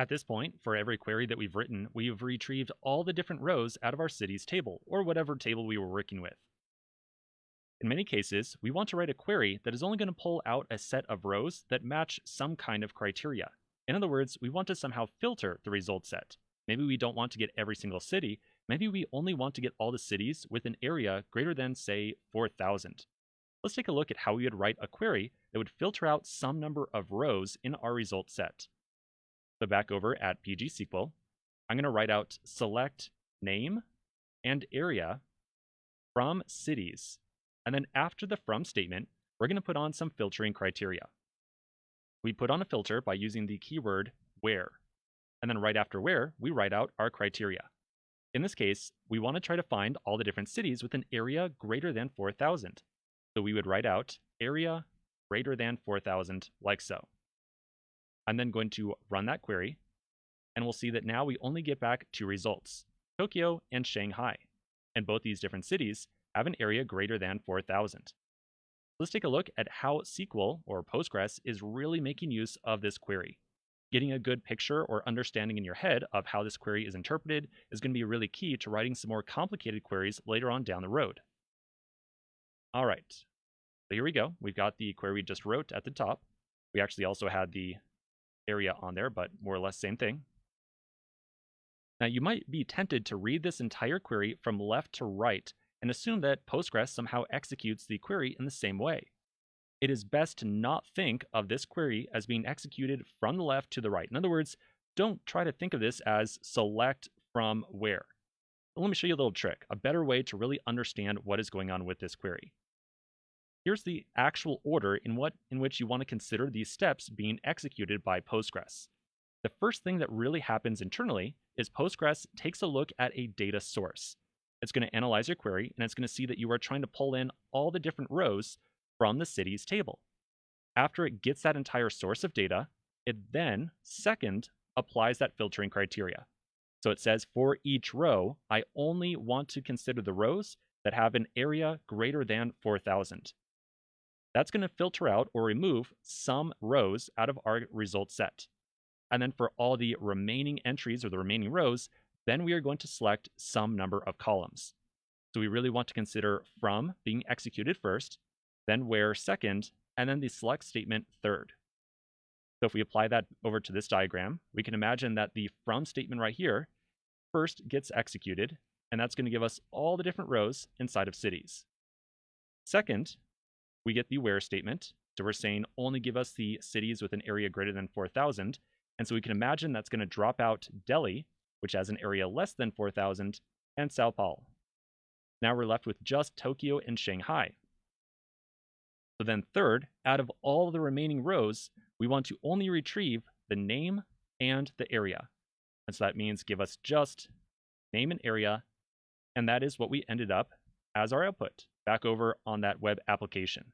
At this point, for every query that we've written, we've retrieved all the different rows out of our cities table, or whatever table we were working with. In many cases, we want to write a query that is only going to pull out a set of rows that match some kind of criteria. In other words, we want to somehow filter the result set. Maybe we don't want to get every single city. Maybe we only want to get all the cities with an area greater than, say, 4,000. Let's take a look at how we would write a query that would filter out some number of rows in our result set. So back over at PGSQL, I'm going to write out select name and area from cities. And then after the from statement, we're going to put on some filtering criteria. We put on a filter by using the keyword where. And then right after where, we write out our criteria. In this case, we want to try to find all the different cities with an area greater than 4,000. So we would write out area greater than 4,000 like so. I'm then going to run that query, and we'll see that now we only get back two results, Tokyo and Shanghai. And both these different cities have an area greater than 4,000. Let's take a look at how SQL or Postgres is really making use of this query. Getting a good picture or understanding in your head of how this query is interpreted is going to be really key to writing some more complicated queries later on down the road. All right, so here we go. We've got the query we just wrote at the top. We actually also had the area on there, but more or less same thing. Now you might be tempted to read this entire query from left to right and assume that Postgres somehow executes the query in the same way. It is best to not think of this query as being executed from the left to the right. In other words, don't try to think of this as select from where. Let me show you a little trick, a better way to really understand what is going on with this query. Here's the actual order in which you want to consider these steps being executed by Postgres. The first thing that really happens internally is Postgres takes a look at a data source. It's going to analyze your query, and it's going to see that you are trying to pull in all the different rows from the cities table. After it gets that entire source of data, it then, second, applies that filtering criteria. So it says for each row, I only want to consider the rows that have an area greater than 4,000. That's going to filter out or remove some rows out of our result set. And then for all the remaining entries or the remaining rows, then we are going to select some number of columns. So we really want to consider from being executed first, then where second, and then the select statement third. So if we apply that over to this diagram, we can imagine that the from statement right here first gets executed, and that's going to give us all the different rows inside of cities. Second, we get the where statement. So we're saying only give us the cities with an area greater than 4,000. And so we can imagine that's going to drop out Delhi, which has an area less than 4,000, and Sao Paulo. Now we're left with just Tokyo and Shanghai. So then third, out of all the remaining rows, we want to only retrieve the name and the area. And so that means give us just name and area, and that is what we ended up as our output back over on that web application.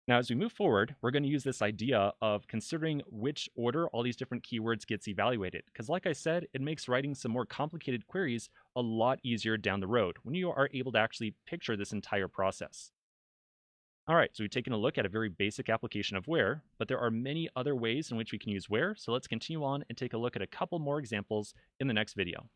Now, as we move forward, we're going to use this idea of considering which order all these different keywords gets evaluated. Because like I said, it makes writing some more complicated queries a lot easier down the road when you are able to actually picture this entire process. All right, so we've taken a look at a very basic application of where, but there are many other ways in which we can use where. So let's continue on and take a look at a couple more examples in the next video.